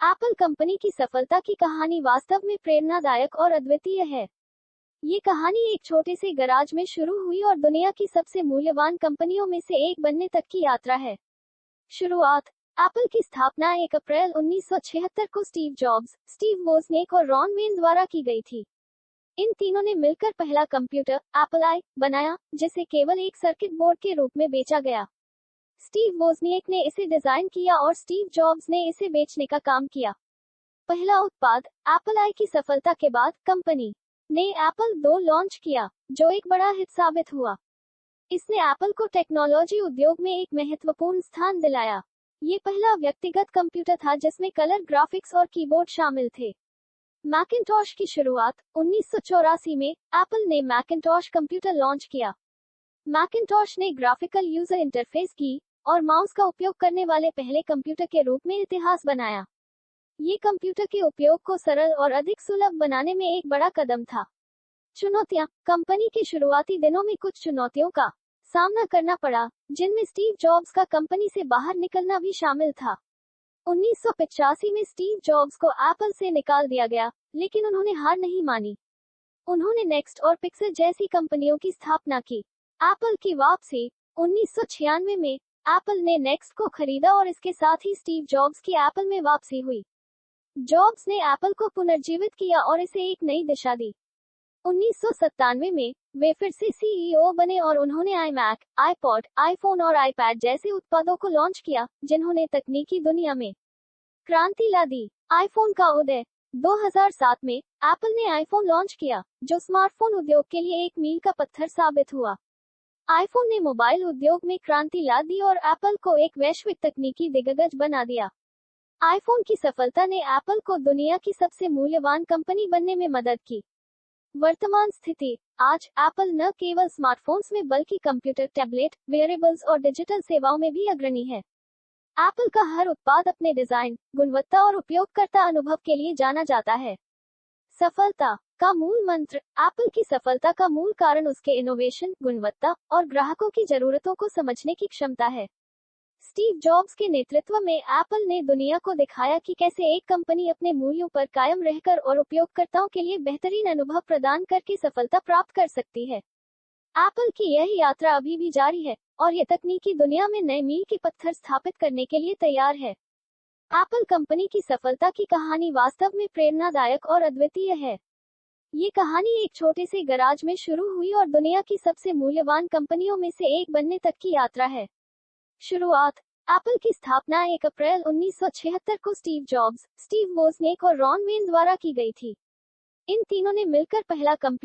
Apple company की सफलता की कहानी वास्तव में प्रेरणादायक और अद्वितीय है। ये कहानी एक छोटे से गराज में शुरू हुई और दुनिया की सबसे मूल्यवान कंपनियों में से एक बनने तक की यात्रा है। शुरुआत। एप्पल की स्थापना 1 अप्रैल 1976 को स्टीव जॉब्स, स्टीव वोजनिक और रॉन वेन द्वारा की गई थी। इन तीनों ने मिलकर पहला कंप्यूटर, एप्पल आई, बनाया, जिसे केवल एक सर्किट बोर्ड के रूप में बेचा गया। स्टीव वोजनिक ने इसे डिजाइन किया और स्टीव जॉब्स ने इसे बेचने का काम किया। पहला उत्पाद, एप्पल आई की सफलता के बाद कंपनी ने एप्पल 2 लॉन्च किया, जो एक बड़ा हिट साबित हुआ। इसने एप्पल को टेक्नोलॉजी उद्योग में एक महत्वपूर्ण स्थान दिलाया। ये पहला व्यक्तिगत कंप्यूटर था जिसमें कलर ग्राफिक्स और कीबोर्ड शामिल थे। मैकिन्टॉश की शुरुआत 1984 में एप्पल ने मैकिन्टॉश कंप्यूटर लॉन्च किया। मैकिन्टॉश ने ग्राफिकल यूजर इंटरफेस की और माउस का उपयोग करने वाले पहले कंप्यूटर के रूप में इतिहास बनाया। ये कंप्यूटर के उपयोग को सरल और अधिक सुलभ बनाने में एक बड़ा कदम था। चुनौतियां। कंपनी के शुरुआती दिनों में कुछ चुनौतियों का सामना करना पड़ा, जिनमें स्टीव जॉब्स का कंपनी से बाहर निकलना भी शामिल था। 1985 में स्टीव जॉब्स को एप्पल से निकाल दिया गया, लेकिन उन्होंने हार नहीं मानी। उन्होंने नेक्स्ट और पिक्सल जैसी कंपनियों की स्थापना की। एप्पल की वापसी। 1996 में एप्पल ने नेक्स्ट को खरीदा और इसके साथ ही स्टीव जॉब्स की एप्पल में वापसी हुई। जॉब्स ने एप्पल को पुनर्जीवित किया और इसे एक नई दिशा दी। 1997 में वे फिर से सीईओ बने और उन्होंने आईमैक, आईपॉड, आईफोन और आईपैड जैसे उत्पादों को लॉन्च किया, जिन्होंने तकनीकी दुनिया में क्रांति ला दी। आईफोन का उदय। 2007 में एप्पल ने आईफोन लॉन्च किया, जो स्मार्टफोन उद्योग के लिए एक मील का पत्थर साबित हुआ। आईफोन ने मोबाइल उद्योग में क्रांति ला दी और एप्पल को एक वैश्विक तकनीकी दिग्गज बना दिया। आईफोन की सफलता ने एप्पल को दुनिया की सबसे मूल्यवान कंपनी बनने में मदद की। वर्तमान स्थिति। आज एप्पल न केवल स्मार्टफोन्स में बल्कि कंप्यूटर, टैबलेट, वेयरेबल्स और डिजिटल सेवाओं में भी अग्रणी है। एप्पल का हर उत्पाद अपने डिजाइन, गुणवत्ता और उपयोगकर्ता अनुभव के लिए जाना जाता है। सफलता का मूल मंत्र। एप्पल की सफलता का मूल कारण उसके इनोवेशन, गुणवत्ता और ग्राहकों की जरूरतों को समझने की क्षमता है। स्टीव जॉब्स के नेतृत्व में एप्पल ने दुनिया को दिखाया कि कैसे एक कंपनी अपने मूल्यों पर कायम रहकर और उपयोगकर्ताओं के लिए बेहतरीन अनुभव प्रदान करके सफलता प्राप्त कर सकती है। एप्पल की यह यात्रा अभी भी जारी है और ये तकनीकी दुनिया में नए मील के पत्थर स्थापित करने के लिए तैयार है। एप्पल कंपनी की सफलता की कहानी वास्तव में प्रेरणादायक और अद्वितीय है। ये कहानी एक छोटे से गराज में शुरू हुई और दुनिया की सबसे मूल्यवान कंपनियों में से एक बनने तक की यात्रा है। शुरुआत। एप्पल की स्थापना 1 अप्रैल 1976 को स्टीव जॉब्स, स्टीव वोजनिक और रॉन वेन द्वारा की गई थी। इन तीनों ने मिलकर पहला कंप्यूटर